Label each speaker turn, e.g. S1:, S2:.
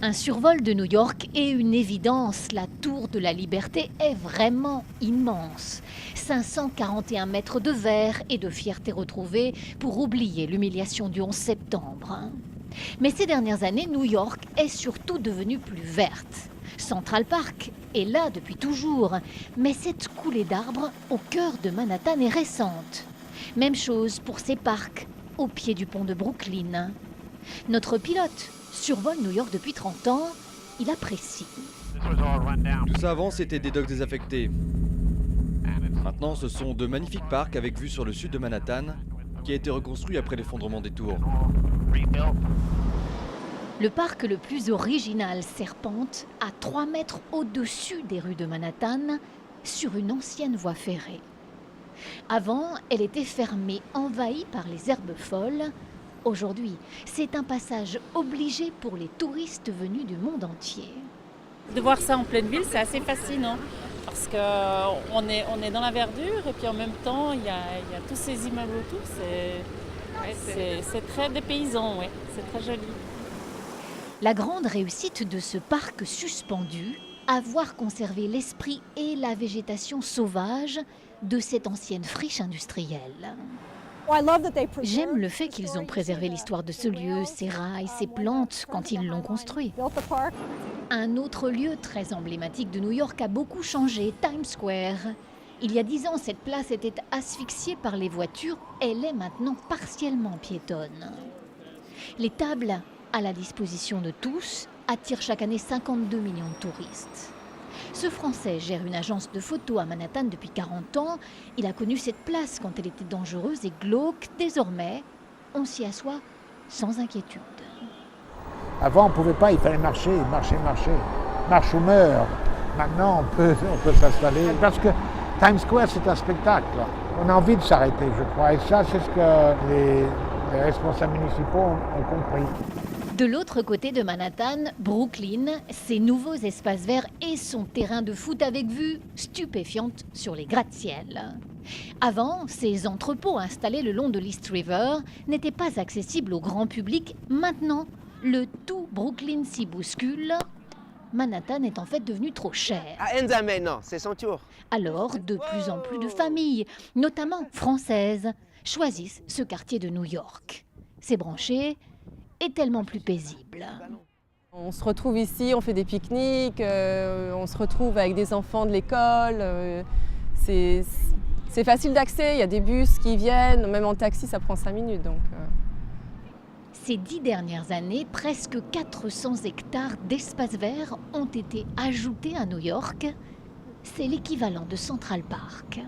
S1: Un survol de New York est une évidence. La tour de la Liberté est vraiment immense. 541 mètres de verre et de fierté retrouvée pour oublier l'humiliation du 11 septembre. Mais ces dernières années, New York est surtout devenue plus verte. Central Park est là depuis toujours, mais cette coulée d'arbres au cœur de Manhattan est récente. Même chose pour ces parcs au pied du pont de Brooklyn. Notre pilote survole New York depuis 30 ans, il apprécie.
S2: Tout ça avant, c'était des docks désaffectés. Maintenant, ce sont de magnifiques parcs avec vue sur le sud de Manhattan, qui a été reconstruit après l'effondrement des tours.
S1: Le parc le plus original serpente à 3 mètres au-dessus des rues de Manhattan, sur une ancienne voie ferrée. Avant, elle était fermée, envahie par les herbes folles. Aujourd'hui, c'est un passage obligé pour les touristes venus du monde entier.
S3: De voir ça en pleine ville, c'est assez fascinant parce qu'on est dans la verdure et puis en même temps, il y a tous ces immeubles autour. C'est très dépaysant, ouais. C'est très joli.
S1: La grande réussite de ce parc suspendu, avoir conservé l'esprit et la végétation sauvage de cette ancienne friche industrielle. J'aime le fait qu'ils ont préservé l'histoire de ce lieu, ses rails, ses plantes quand ils l'ont construit. Un autre lieu très emblématique de New York a beaucoup changé, Times Square. Il y a 10 ans, cette place était asphyxiée par les voitures. Elle est maintenant partiellement piétonne. Les tables à la disposition de tous attirent chaque année 52 millions de touristes. Ce Français gère une agence de photos à Manhattan depuis 40 ans. Il a connu cette place quand elle était dangereuse et glauque. Désormais, on s'y assoit sans inquiétude.
S4: Avant, on ne pouvait pas, il fallait marcher. Marche ou meurt. Maintenant, on peut s'installer. Parce que Times Square, c'est un spectacle. On a envie de s'arrêter, je crois. Et ça, c'est ce que les responsables municipaux ont compris.
S1: De l'autre côté de Manhattan, Brooklyn, ses nouveaux espaces verts et son terrain de foot avec vue stupéfiante sur les gratte-ciel. Avant, ces entrepôts installés le long de l'East River n'étaient pas accessibles au grand public. Maintenant, le tout Brooklyn s'y bouscule. Manhattan est en fait devenu trop cher.
S5: À Enza maintenant, c'est son tour.
S1: Alors, de plus en plus de familles, notamment françaises, choisissent ce quartier de New York. C'est branché et tellement plus paisible.
S6: On se retrouve ici, on fait des pique-niques, on se retrouve avec des enfants de l'école. C'est facile d'accès, il y a des bus qui viennent, même en taxi ça prend 5 minutes.
S1: Ces 10 dernières années, presque 400 hectares d'espaces verts ont été ajoutés à New York. C'est l'équivalent de Central Park.